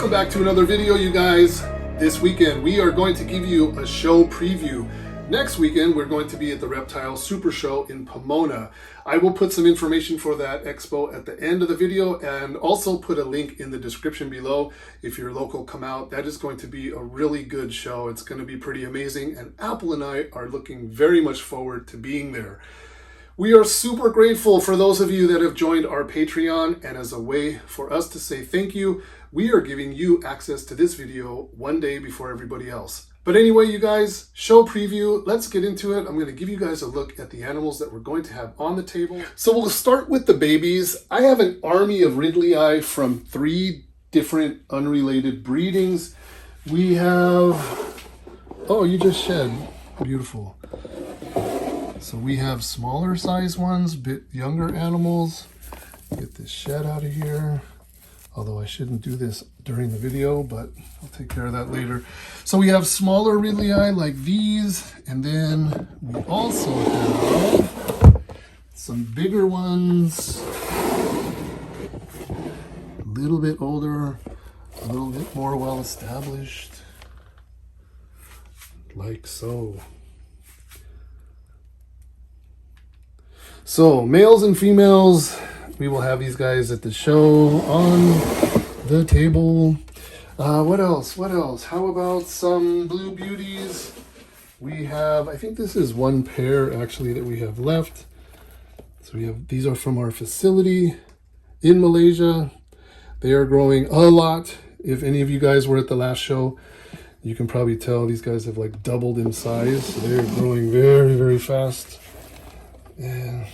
Welcome back to another video, you guys. This weekend we are going to give you a show preview. Next weekend we're going to be at the Reptile Super Show in Pomona. I will put some information for that expo at the end of the video and also put a link in the description below. If you're local, come out. That is going to be a really good show. It's going to be pretty amazing, and Apple and I are looking very much forward to being there. We are super grateful for those of you that have joined our Patreon, and as a way for us to say thank you, we are giving you access to this video one day before everybody else. But anyway, you guys, show preview, let's get into it. I'm going to give you guys a look at the animals that we're going to have on the table. So we'll start with the babies. I have an army of Ridley-i from 3 different unrelated breedings. We have, oh, you just shed, beautiful. So we have smaller size ones, bit younger animals. Get this shed out of here. Although I shouldn't do this during the video, but I'll take care of that later. So we have smaller Ridley-i like these, and then we also have some bigger ones, a little bit older, a little bit more well established, like so. So males and females, we will have these guys at the show on the table. What else? What else? How about some blue beauties? We have, I think this is one pair actually that we have left. So we have, these are from our facility in Malaysia. They are growing a lot. If any of you guys were at the last show, you can probably tell these guys have like doubled in size. So they're growing very, very fast. And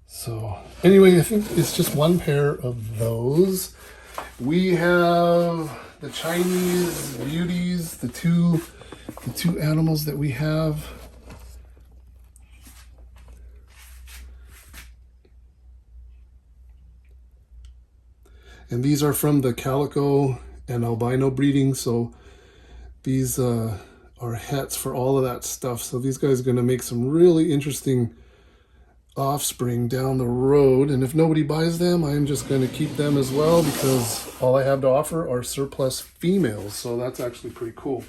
so anyway, I think it's just one pair of those. We have the Chinese beauties, the two animals that we have. And these are from the calico and albino breeding. So these are hets for all of that stuff. So these guys are going to make some really interesting offspring down the road, and if nobody buys them, I'm just going to keep them as well because all I have to offer are surplus females. So that's actually pretty cool.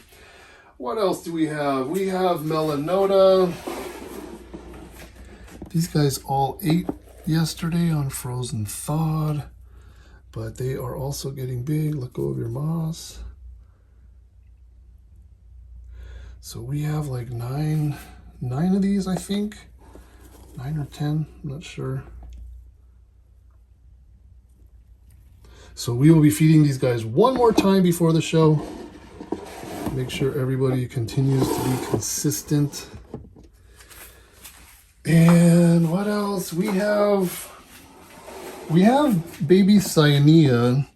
What else do we have? We have Melanota. These guys all ate yesterday on frozen thawed, but they are also getting big. Let go of your moss. So we have like nine of these, I think. 9 or 10, I'm not sure. So we will be feeding these guys one more time before the show. Make sure everybody continues to be consistent. And what else? We have baby Cyanea,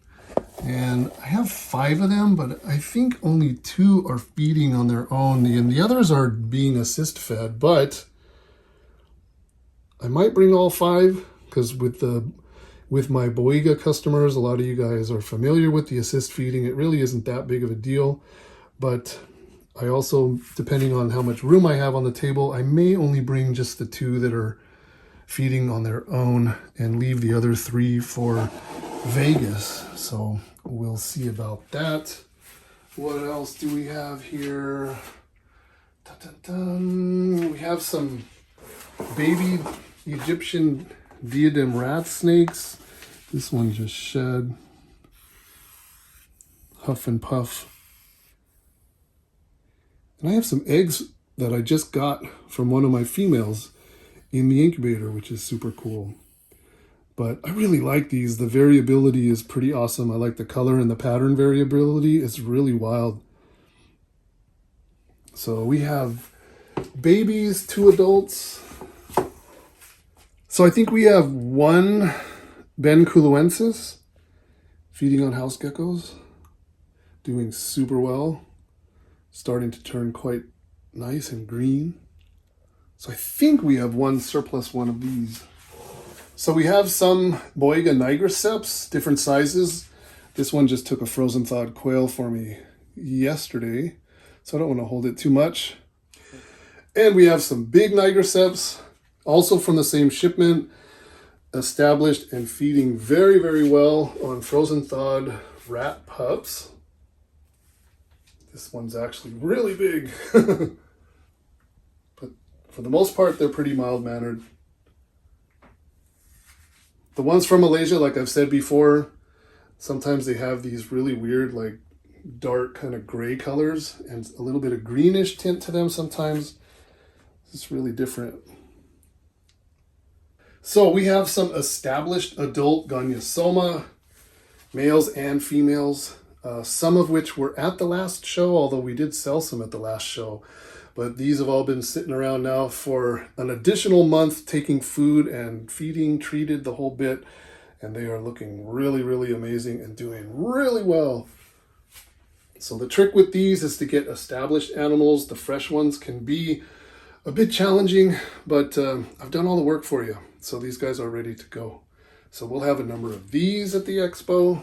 and I have 5 of them, but I think only 2 are feeding on their own, and the others are being assist fed, but I might bring all 5 because with my Boiga customers, a lot of you guys are familiar with the assist feeding. It really isn't that big of a deal, but I also, depending on how much room I have on the table, I may only bring just the 2 that are feeding on their own and leave the other 3 for Vegas. So we'll see about that. What else do we have here? Dun, dun, dun. We have some baby Egyptian diadem rat snakes. This one just shed. Huff and puff. And I have some eggs that I just got from one of my females in the incubator, which is super cool. But I really like these. The variability is pretty awesome. I like the color and the pattern variability. It's really wild. So we have babies, 2 adults. So I think we have 1 Benculensis feeding on house geckos, doing super well, starting to turn quite nice and green. So I think we have 1 surplus one of these. So we have some Boiga nigriceps, different sizes. This one just took a frozen thawed quail for me yesterday, so I don't want to hold it too much. And we have some big nigriceps, also from the same shipment. established and feeding very, very well on frozen thawed rat pups. This one's actually really big. But for the most part, they're pretty mild-mannered. The ones from Malaysia, like I've said before, sometimes they have these really weird, like dark kind of gray colors and a little bit of greenish tint to them sometimes. It's really different. So we have some established adult Gonyosoma, males and females, some of which were at the last show, although we did sell some at the last show. But these have all been sitting around now for an additional month, taking food and feeding, treated the whole bit. And they are looking really, really amazing and doing really well. So the trick with these is to get established animals. The fresh ones can be a bit challenging, but I've done all the work for you. So these guys are ready to go. So we'll have a number of these at the expo.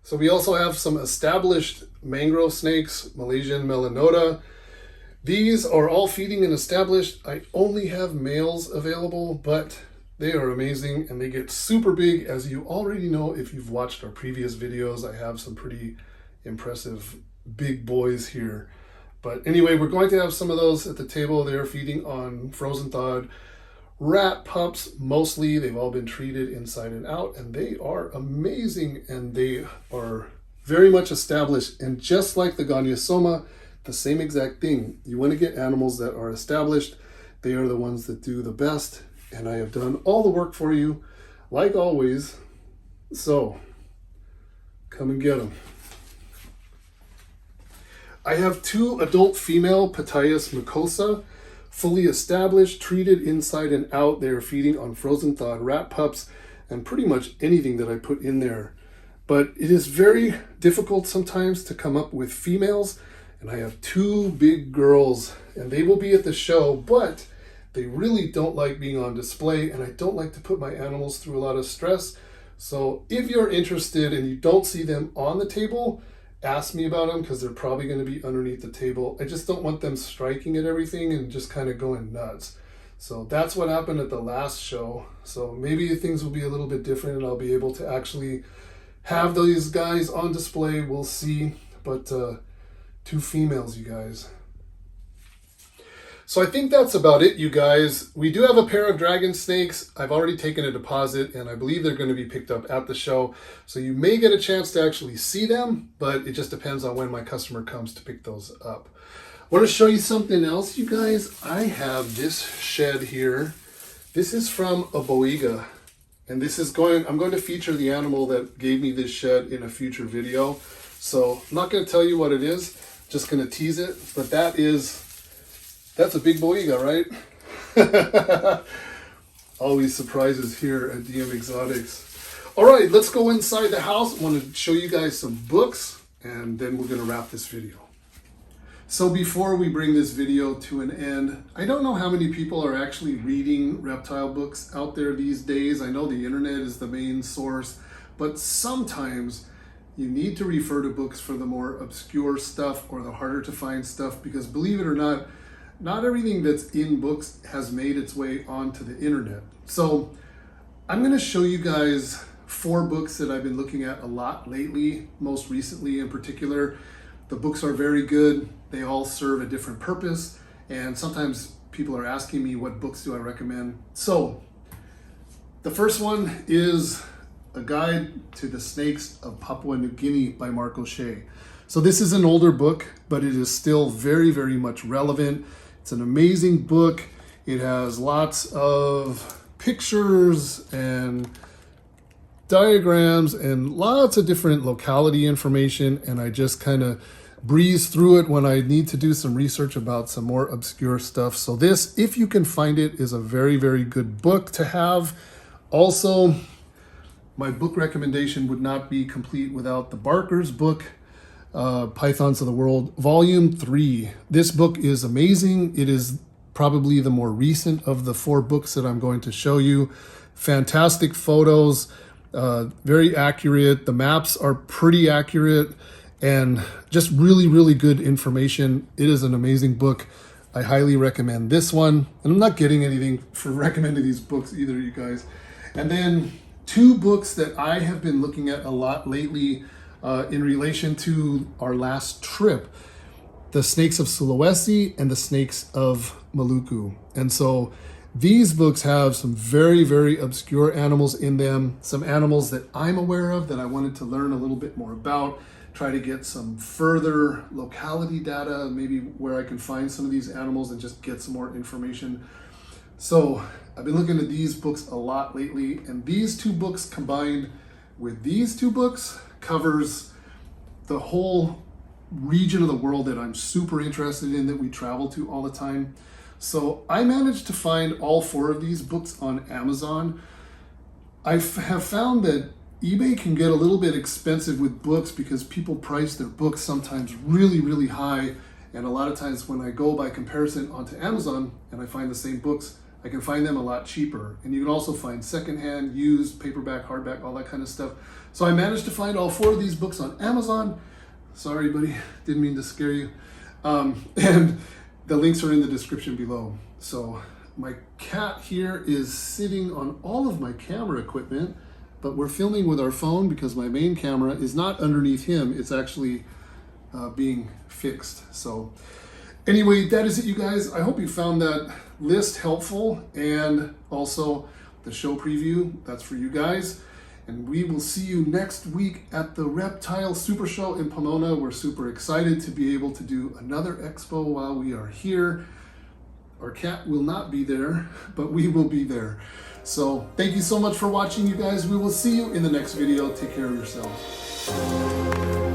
So we also have some established mangrove snakes, Malaysian Melanota. These are all feeding and established. I only have males available, but they are amazing and they get super big. As you already know, if you've watched our previous videos, I have some pretty impressive big boys here. But anyway, we're going to have some of those at the table. They're feeding on frozen thawed rat pups mostly. They've all been treated inside and out and they are amazing and they are very much established. And just like the Gonyosoma, the same exact thing. You want to get animals that are established. They are the ones that do the best. And I have done all the work for you, like always. So, come and get them. I have 2 adult female Pitayas mucosa, fully established, treated inside and out. They are feeding on frozen thawed rat pups and pretty much anything that I put in there. But it is very difficult sometimes to come up with females. And I have 2 big girls and they will be at the show, but they really don't like being on display and I don't like to put my animals through a lot of stress. So if you're interested and you don't see them on the table, ask me about them because they're probably going to be underneath the table. I just don't want them striking at everything and just kind of going nuts. So that's what happened at the last show. So maybe things will be a little bit different and I'll be able to actually have these guys on display. We'll see. But 2 females, you guys. So I think that's about it, you guys. We do have a pair of dragon snakes. I've already taken a deposit and I believe they're going to be picked up at the show. So you may get a chance to actually see them, but it just depends on when my customer comes to pick those up. I want to show you something else, you guys. I have this shed here. This is from a boiga. And this is I'm going to feature the animal that gave me this shed in a future video. So I'm not going to tell you what it is, just going to tease it, but that's a big boiga, right? Always surprises here at DM Exotics. All right, let's go inside the house. I want to show you guys some books and then we're going to wrap this video. So before we bring this video to an end, I don't know how many people are actually reading reptile books out there these days. I know the internet is the main source, but sometimes you need to refer to books for the more obscure stuff or the harder to find stuff because believe it or not, not everything that's in books has made its way onto the internet. So I'm going to show you guys 4 books that I've been looking at a lot lately, most recently in particular. The books are very good. They all serve a different purpose. And sometimes people are asking me what books do I recommend. So the first one is A Guide to the Snakes of Papua New Guinea by Mark O'Shea. So this is an older book, but it is still very, very much relevant. It's an amazing book. It has lots of pictures and diagrams and lots of different locality information. And I just kind of breeze through it when I need to do some research about some more obscure stuff. So this, if you can find it, is a very, very good book to have. Also, my book recommendation would not be complete without the Barker's book, Pythons of the World, Volume 3. This book is amazing. It is probably the more recent of the 4 books that I'm going to show you. Fantastic photos, very accurate. The maps are pretty accurate and just really, really good information. It is an amazing book. I highly recommend this one. And I'm not getting anything for recommending these books either, you guys. And then two books that I have been looking at a lot lately in relation to our last trip, The Snakes of Sulawesi and The Snakes of Maluku. And so these books have some very, very obscure animals in them, some animals that I'm aware of that I wanted to learn a little bit more about, try to get some further locality data, maybe where I can find some of these animals and just get some more information. So I've been looking at these books a lot lately, and these two books combined with these two books covers the whole region of the world that I'm super interested in, that we travel to all the time. So I managed to find all four of these books on Amazon. I have found that eBay can get a little bit expensive with books because people price their books sometimes really, really high. And a lot of times when I go by comparison onto Amazon and I find the same books, I can find them a lot cheaper. And you can also find secondhand, used, paperback, hardback, all that kind of stuff. So I managed to find all four of these books on Amazon. Sorry, buddy, didn't mean to scare you. And the links are in the description below. So my cat here is sitting on all of my camera equipment, but we're filming with our phone because my main camera is not underneath him. It's actually being fixed. So anyway, that is it, you guys. I hope you found that list helpful, and also the show preview. That's for you guys. And we will see you next week at the Reptile Super Show in Pomona. We're super excited to be able to do another expo while we are here. Our cat will not be there, but we will be there. So thank you so much for watching, you guys. We will see you in the next video. Take care of yourselves.